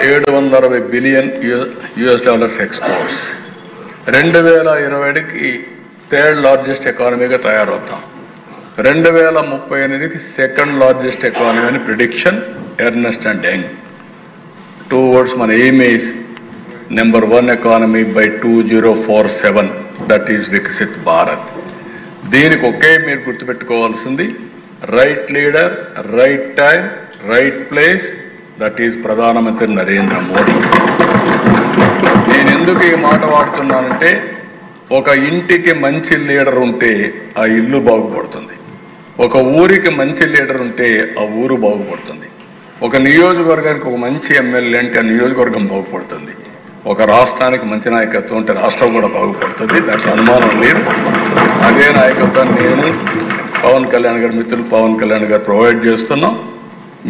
760 billion US dollars exports. 2020కి third largest ఎకానమీగా తయారవుతాం. 2038కి సెకండ్ లార్జెస్ట్ ఎకానమీ అని prediction Ernest and Young. 2 words మన aim is number 1 economy by 2047, that is Viksit Bharat. దీనికి ఒకే మీరు గుర్తుపెట్టుకోవాల్సింది right leader, right time, right place, that is ప్రధానమంత్రి నరేంద్ర మోడీ. నేను ఎందుకు ఈ మాట వాడుతున్నానంటే, ఒక ఇంటికి మంచి లీడర్ ఉంటే ఆ ఇల్లు బాగుపడుతుంది, ఒక ఊరికి మంచి లీడర్ ఉంటే ఆ ఊరు బాగుపడుతుంది, ఒక నియోజకవర్గానికి ఒక మంచి ఎమ్మెల్యే అంటే ఆ నియోజకవర్గం బాగుపడుతుంది, ఒక రాష్ట్రానికి మంచి నాయకత్వం ఉంటే రాష్ట్రం కూడా బాగుపడుతుంది. దాంట్లో అనుమానం లేదు. అదే నాయకత్వాన్ని నేను, పవన్ కళ్యాణ్ గారు, మిత్రులు పవన్ కళ్యాణ్ గారు ప్రొవైడ్ చేస్తున్నాం.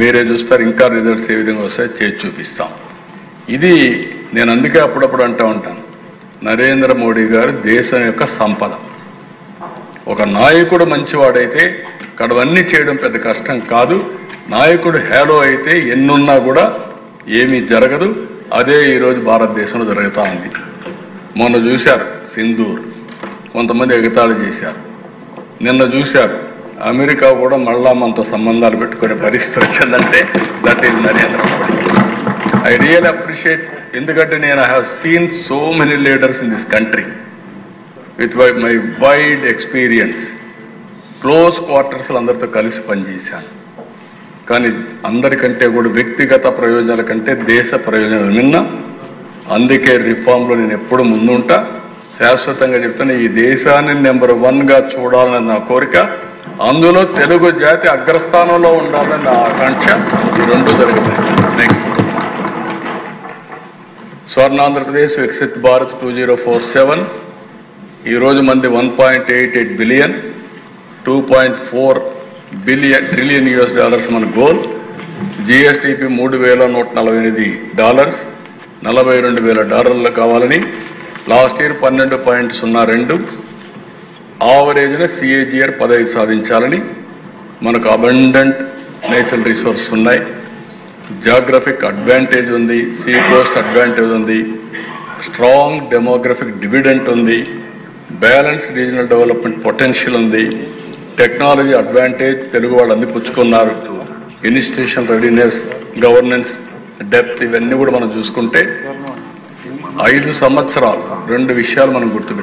మీరే చూస్తారు, ఇంకా రిజల్ట్స్ ఏ విధంగా వస్తాయో చేసి చూపిస్తాం. ఇది నేను అందుకే అప్పుడప్పుడు అంటూ ఉంటాను, నరేంద్ర మోడీ గారు దేశం యొక్క సంపద. ఒక నాయకుడు మంచివాడైతే కడవన్నీ చేయడం పెద్ద కష్టం కాదు. నాయకుడు హేలో అయితే ఎన్నున్నా కూడా ఏమీ జరగదు. అదే ఈరోజు భారతదేశంలో జరుగుతూ ఉంది. మొన్న చూశారు సింధూర్, కొంతమంది ఎగతాళి చేశారు. నిన్న చూశారు అమెరికా కూడా మళ్ళా మనతో సంబంధాలు పెట్టుకునే పరిస్థితి వచ్చిందంటే that is Narendra Modi. I real appreciate, ఎందుకంటే నేను I have seen so many leaders in this country with my wide experience. Close క్వార్టర్స్లో అందరితో కలిసి పనిచేశాను. కానీ అందరికంటే కూడా వ్యక్తిగత ప్రయోజనాల కంటే దేశ ప్రయోజనాలు నిన్న. అందుకే రిఫార్మ్లో నేను ఎప్పుడు ముందుంటా. శాశ్వతంగా చెప్తాను, ఈ దేశాన్ని నెంబర్ 1గా చూడాలని నా కోరిక, అందులో తెలుగు జాతి అగ్రస్థానంలో ఉండాలని నా ఆకాంక్ష. ఈ రెండు జరుగుతాయి. నెక్స్ట్ స్వర్ణాంధ్రప్రదేశ్ వికసిత్ భారత్ 2047. ఈరోజు మంది 1.88 బిలియన్, 2.4 ట్రిలియన్ యుఎస్ డాలర్స్ మన గోల్. జిఎస్టిపి $3,148, $42,000 కావాలని. లాస్ట్ ఇయర్ 12.02, ఆవరేజ్న సిఏజిఆర్ 15 సాధించాలని. మనకు అబండెంట్ నేచురల్ రిసోర్సెస్ ఉన్నాయి, జాగ్రఫిక్ అడ్వాంటేజ్ ఉంది, సీ కోస్ట్ అడ్వాంటేజ్ ఉంది, స్ట్రాంగ్ డెమోగ్రఫిక్ డివిడెంట్ ఉంది, బ్యాలెన్స్డ్ రీజనల్ డెవలప్మెంట్ పొటెన్షియల్ ఉంది, టెక్నాలజీ అడ్వాంటేజ్ తెలుగు వాళ్ళు అందిపుచ్చుకున్నారు, ఇన్స్టిట్యూషన్ రెడీనెస్, గవర్నెన్స్ డెప్త్, ఇవన్నీ కూడా మనం చూసుకుంటే 5 సంవత్సరాలు 2 విషయాలు మనం గుర్తుపెట్టు.